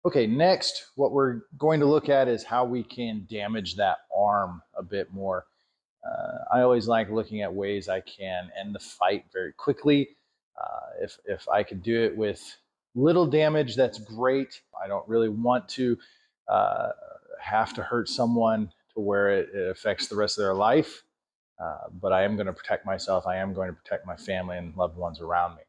Okay, next, what we're going to look at is how we can damage that arm a bit more. I always like looking at ways I can end the fight very quickly. If I can do it with little damage, that's great. I don't really want to have to hurt someone to where it affects the rest of their life. But I am going to protect myself. I am going to protect my family and loved ones around me.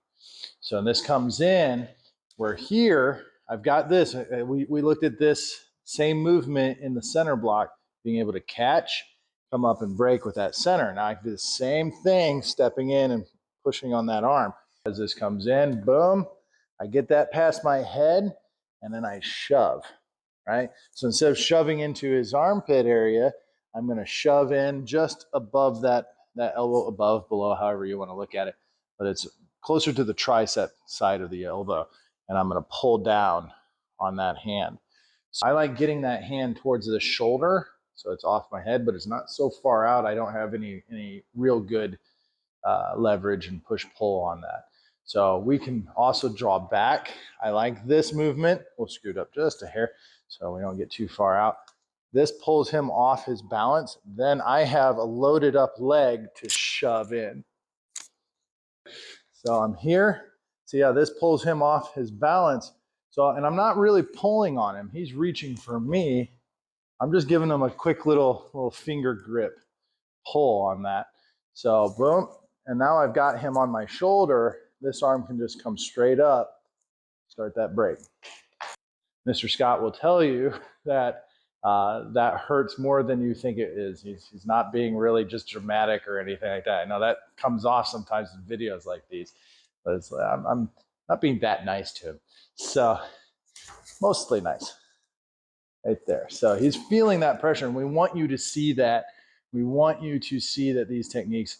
So this comes in where here I've got this. We looked at this same movement in the center block, being able to catch, come up and break with that center. Now I can do the same thing, stepping in and pushing on that arm. As this comes in, boom, I get that past my head, and then I shove, right? So instead of shoving into his armpit area, I'm going to shove in just above that elbow, above, below, however you want to look at it. But it's closer to the tricep side of the elbow, and I'm going to pull down on that hand. So I like getting that hand towards the shoulder, so it's off my head, but it's not so far out. I don't have any real good leverage and push-pull on that. So we can also draw back. I like this movement. We'll scoot up just a hair so we don't get too far out. This pulls him off his balance. Then I have a loaded up leg to shove in. So I'm here. See how this pulls him off his balance. So, and I'm not really pulling on him. He's reaching for me. I'm just giving him a quick little finger grip pull on that. So boom. And now I've got him on my shoulder. This arm can just come straight up, start that break. Mr. Scott will tell you that that hurts more than you think it is. He's not being really just dramatic or anything like that. I know that comes off sometimes in videos like these, but it's, I'm not being that nice to him. So mostly nice right there. So he's feeling that pressure, and we want you to see that. We want you to see that these techniques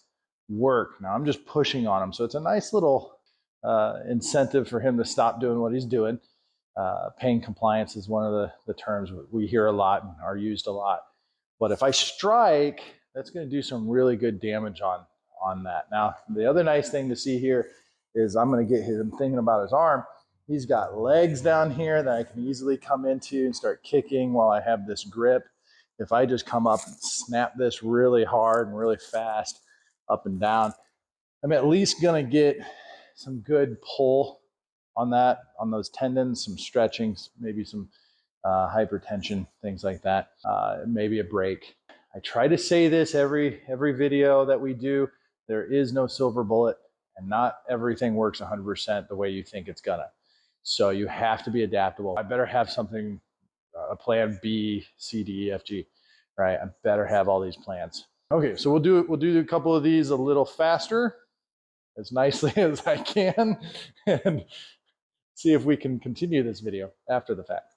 work. Now I'm just pushing on him. So it's a nice little incentive for him to stop doing what he's doing. Pain compliance is one of the terms we hear a lot and are used a lot. But if I strike, that's going to do some really good damage on that. Now, the other nice thing to see here is I'm going to get him thinking about his arm. He's got legs down here that I can easily come into and start kicking while I have this grip. If I just come up and snap this really hard and really fast up and down, I'm at least going to get some good pull on that, on those tendons, some stretching, maybe some hypertension, things like that, maybe a break. I try to say this every video that we do. There is no silver bullet, and not everything works 100% the way you think it's gonna. So you have to be adaptable. I better have something, a plan B, C, D, E, F, G, right? I better have all these plans. Okay, so we'll do a couple of these a little faster, as nicely as I can, and see if we can continue this video after the fact.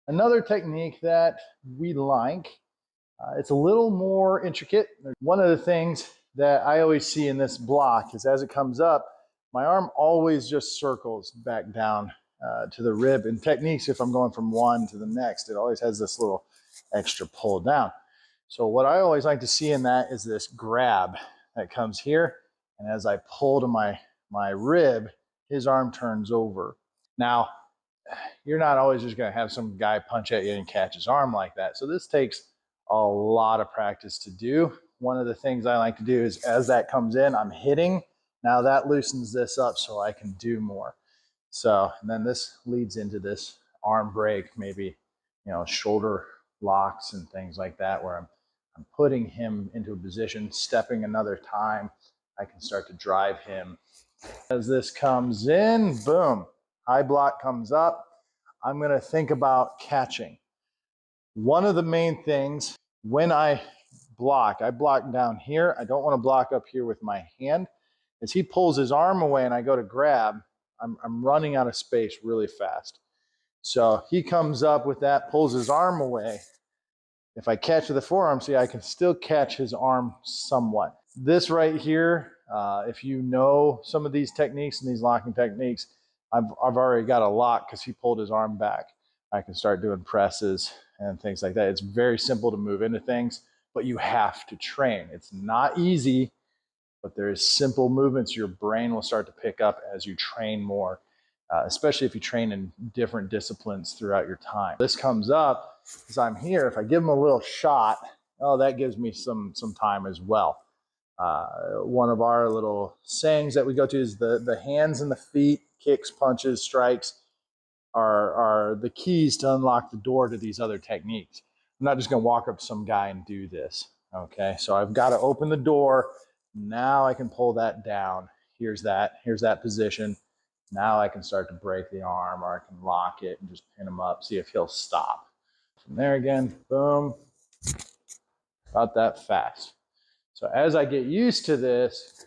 Another technique that we like, it's a little more intricate. One of the things that I always see in this block is as it comes up, my arm always just circles back down to the rib. In techniques, if I'm going from one to the next, it always has this little extra pull down. So what I always like to see in that is this grab that comes here. And as I pull to my rib, his arm turns over. Now, you're not always just going to have some guy punch at you and catch his arm like that. So this takes a lot of practice to do. One of the things I like to do is as that comes in, I'm hitting. Now that loosens this up so I can do more. So, and then this leads into this arm break, maybe, shoulder locks and things like that, where I'm putting him into a position, stepping another time. I can start to drive him. As this comes in, boom, high block comes up. I'm going to think about catching. One of the main things when I block down here. I don't want to block up here with my hand. As he pulls his arm away and I go to grab, I'm running out of space really fast. So he comes up with that, pulls his arm away. If I catch with the forearm, see, I can still catch his arm somewhat. This right here, if you know some of these techniques and these locking techniques, I've already got a lock because he pulled his arm back. I can start doing presses and things like that. It's very simple to move into things, but you have to train. It's not easy, but there is simple movements your brain will start to pick up as you train more, especially if you train in different disciplines throughout your time. This comes up as I'm here. If I give him a little shot, oh, that gives me some time as well. One of our little sayings that we go to is the hands and the feet, kicks, punches, strikes, are the keys to unlock the door to these other techniques. I'm not just going to walk up to some guy and do this. Okay, so I've got to open the door. Now I can pull that down. Here's that position. Now I can start to break the arm, or I can lock it and just pin him up, see if he'll stop. From there again, boom, about that fast. So as I get used to this,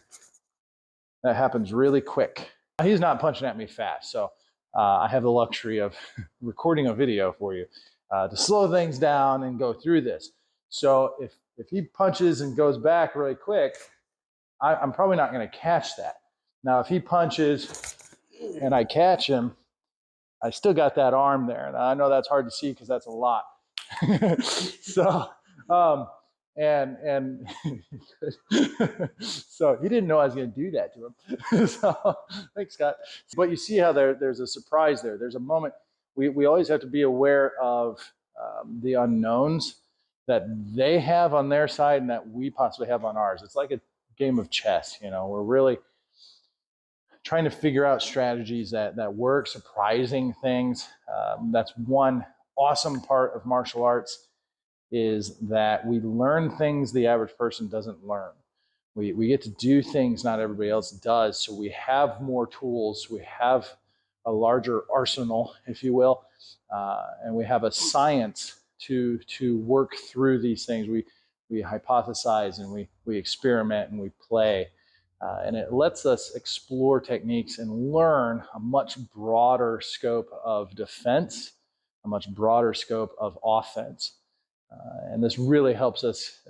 that happens really quick. He's not punching at me fast, so I have the luxury of recording a video for you to slow things down and go through this. So if he punches and goes back really quick, I'm probably not going to catch that. Now, if he punches and I catch him, I still got that arm there. Now, I know that's hard to see because that's a lot. So, and so he didn't know I was going to do that to him. So thanks, Scott. But you see how there's a surprise there. There's a moment. We always have to be aware of the unknowns that they have on their side and that we possibly have on ours. It's like a game of chess. You know, we're really trying to figure out strategies that work, surprising things. That's one awesome part of martial arts, is that we learn things the average person doesn't learn. We get to do things not everybody else does, so we have more tools, we have a larger arsenal, if you will, and we have a science to work through these things. We hypothesize and we experiment and we play, and it lets us explore techniques and learn a much broader scope of defense, a much broader scope of offense. And this really helps us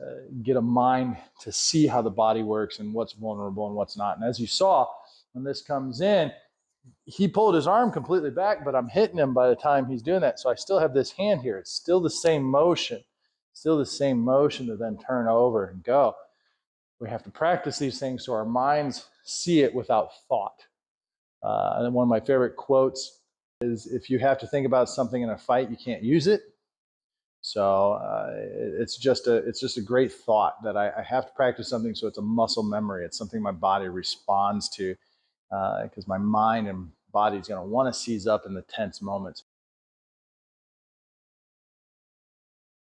get a mind to see how the body works and what's vulnerable and what's not. And as you saw, when this comes in, he pulled his arm completely back, but I'm hitting him by the time he's doing that. So I still have this hand here. It's still the same motion, to then turn over and go. We have to practice these things so our minds see it without thought. And one of my favorite quotes is, if you have to think about something in a fight, you can't use it. So it's just a great thought that I have to practice something, so it's a muscle memory. It's something my body responds to, because my mind and body is going to want to seize up in the tense moments.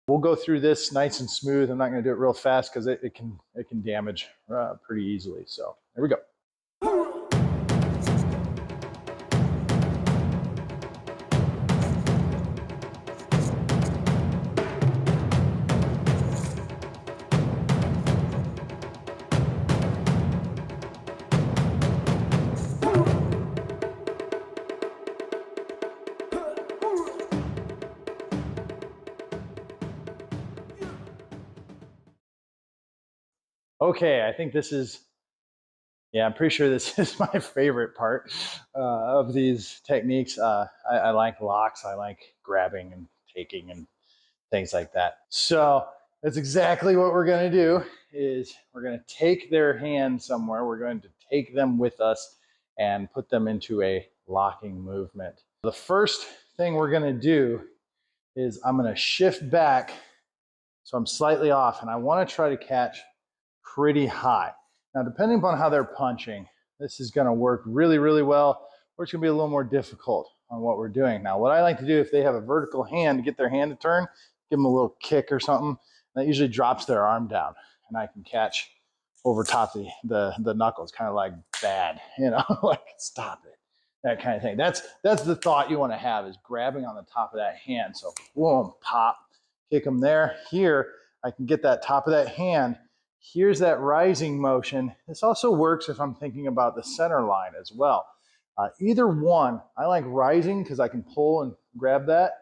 We'll go through this nice and smooth. I'm not going to do it real fast because it can damage pretty easily. So here we go. Okay, I think this is, I'm pretty sure this is my favorite part of these techniques. I like locks. I like grabbing and taking and things like that. So that's exactly what we're going to do, is we're going to take their hand somewhere. We're going to take them with us and put them into a locking movement. The first thing we're going to do is I'm going to shift back so I'm slightly off, and I want to try to catch pretty high. Now, depending upon how they're punching, this is going to work really, really well, or it's going to be a little more difficult on what we're doing. Now, what I like to do, if they have a vertical hand, to get their hand to turn, give them a little kick or something. That usually drops their arm down, and I can catch over top the knuckles, kind of like bad, like stop it, that kind of thing. That's the thought you want to have, is grabbing on the top of that hand. So boom, pop, kick them there. Here, I can get that top of that hand. Here's that rising motion. This also works if I'm thinking about the center line as well. Either one, I like rising because I can pull and grab that,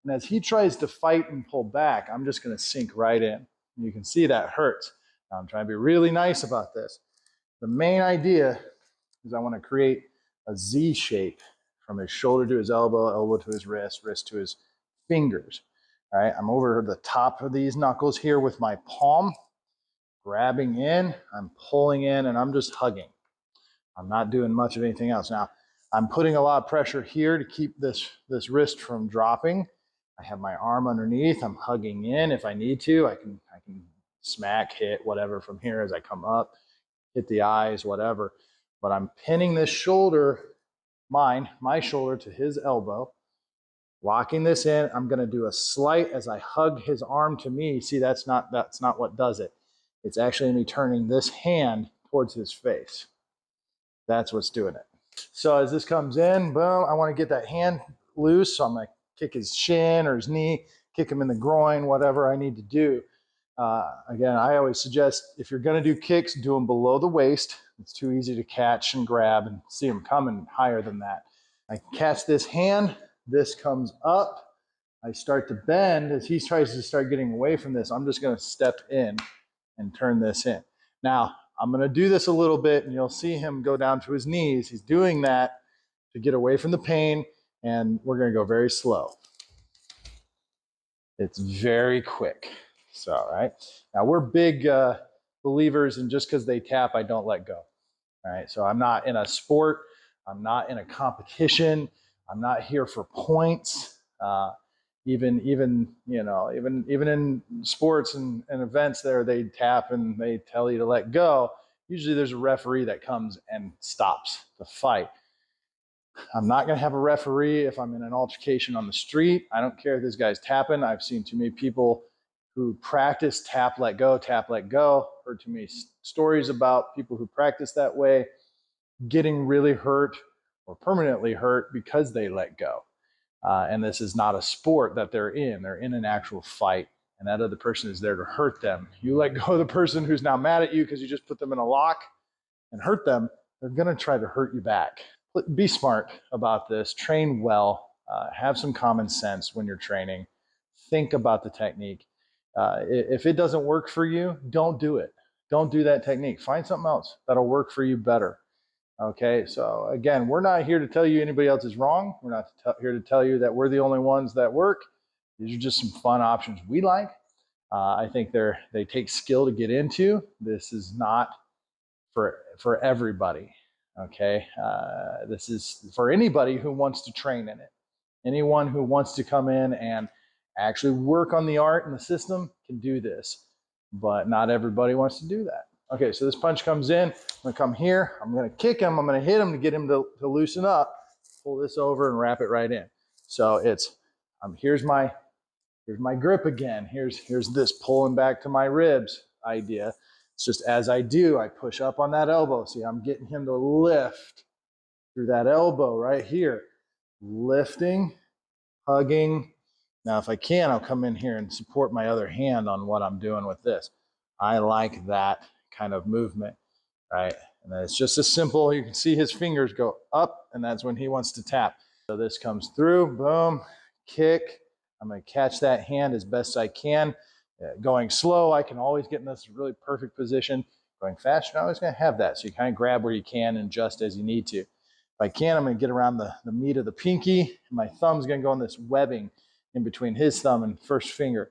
And as he tries to fight and pull back, I'm just going to sink right in. And you can see that hurts. Now I'm trying to be really nice about this. The main idea is I want to create a Z shape from his shoulder to his elbow, elbow to his wrist, wrist to his fingers. All right, I'm over the top of these knuckles here with my palm, grabbing in, I'm pulling in, and I'm just hugging. I'm not doing much of anything else. Now, I'm putting a lot of pressure here to keep this wrist from dropping. I have my arm underneath. I'm hugging in. If I need to, I can smack, hit, whatever from here as I come up, hit the eyes, whatever. But I'm pinning this shoulder, my shoulder to his elbow, locking this in. I'm going to do a slight as I hug his arm to me. See, that's not what does it. It's actually me turning this hand towards his face. That's what's doing it. So as this comes in, boom, I want to get that hand loose. So I'm going to kick his shin or his knee, kick him in the groin, whatever I need to do. Again, I always suggest if you're going to do kicks, do them below the waist. It's too easy to catch and grab and see them coming higher than that. I catch this hand. This comes up. I start to bend. As he tries to start getting away from this, I'm just going to step in and turn this in. Now, I'm going to do this a little bit, and you'll see him go down to his knees. He's doing that to get away from the pain, and we're going to go very slow. It's very quick. So, all right. Now, we're big believers in just because they tap, I don't let go. All right. So I'm not in a sport. I'm not in a competition. I'm not here for points. Even in sports and events there, they tap and they tell you to let go. Usually there's a referee that comes and stops the fight. I'm not going to have a referee if I'm in an altercation on the street. I don't care if this guy's tapping. I've seen too many people who practice tap, let go, tap, let go. Heard too many stories about people who practice that way getting really hurt or permanently hurt because they let go. And this is not a sport that they're in. They're in an actual fight, and that other person is there to hurt them. You let go of the person who's now mad at you because you just put them in a lock and hurt them, they're going to try to hurt you back. Be smart about this. Train well. Have some common sense when you're training. Think about the technique. If it doesn't work for you, don't do it. Don't do that technique. Find something else that'll work for you better. Okay, so again, we're not here to tell you anybody else is wrong. We're not here to tell you that we're the only ones that work. These are just some fun options we like. I think they take skill to get into. This is not for everybody. Okay, this is for anybody who wants to train in it. Anyone who wants to come in and actually work on the art and the system can do this, but not everybody wants to do that. Okay, so this punch comes in. I'm going to come here. I'm going to kick him. I'm going to hit him to get him to loosen up. Pull this over and wrap it right in. So it's here's my grip again. Here's this pulling back to my ribs idea. It's just as I do, I push up on that elbow. See, I'm getting him to lift through that elbow right here. Lifting, hugging. Now, if I can, I'll come in here and support my other hand on what I'm doing with this. I like that kind of movement, right? And then it's just as simple. You can see his fingers go up, and that's when he wants to tap. So this comes through, boom, kick. I'm going to catch that hand as best I can. Going slow, I can always get in this really perfect position. Going fast, you're not always going to have that. So you kind of grab where you can and adjust as you need to. If I can, I'm going to get around the meat of the pinky. And my thumb's going to go in this webbing in between his thumb and first finger.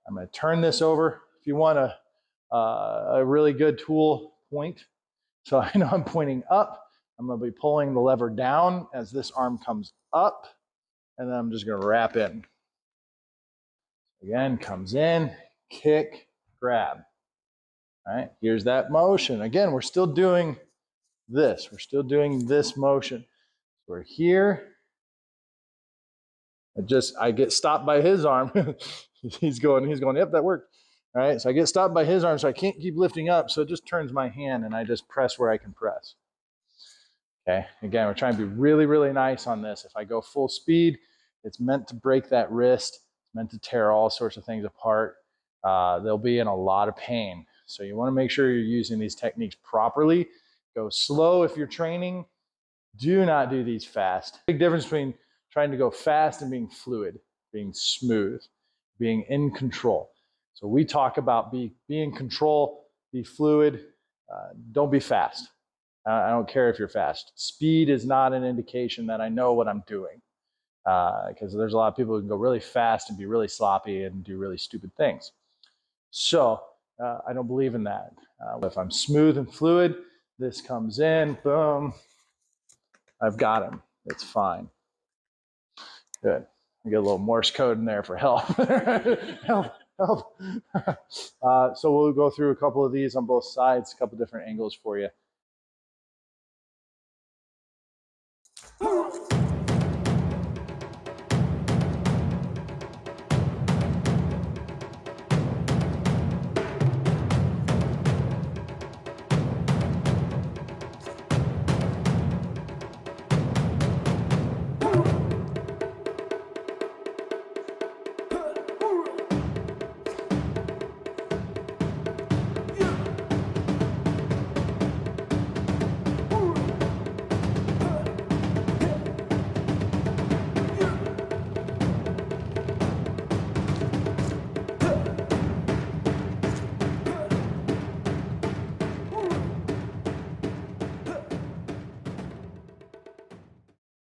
I'm going to turn this over. If you want a really good tool, point. So I know I'm pointing up. I'm going to be pulling the lever down as this arm comes up, and then I'm just going to wrap in. Again, comes in, kick, grab. All right, here's that motion. Again, we're still doing this. We're still doing this motion. We're here. I get stopped by his arm. he's going, yep, that worked. All right, so I get stopped by his arm, so I can't keep lifting up, so it just turns my hand, and I just press where I can press. Okay, again, we're trying to be really, really nice on this. If I go full speed, it's meant to break that wrist. It's meant to tear all sorts of things apart. They'll be in a lot of pain. So you want to make sure you're using these techniques properly. Go slow if you're training. Do not do these fast. Big difference between trying to go fast and being fluid. being smooth, being in control. So we talk about be in control, be fluid, don't be fast. I don't care if you're fast. Speed is not an indication that I know what I'm doing, because there's a lot of people who can go really fast and be really sloppy and do really stupid things. So I don't believe in that. If I'm smooth and fluid, this comes in, boom, I've got him. It's fine. Good. I get a little Morse code in there for help. help. So we'll go through a couple of these on both sides, a couple different angles for you.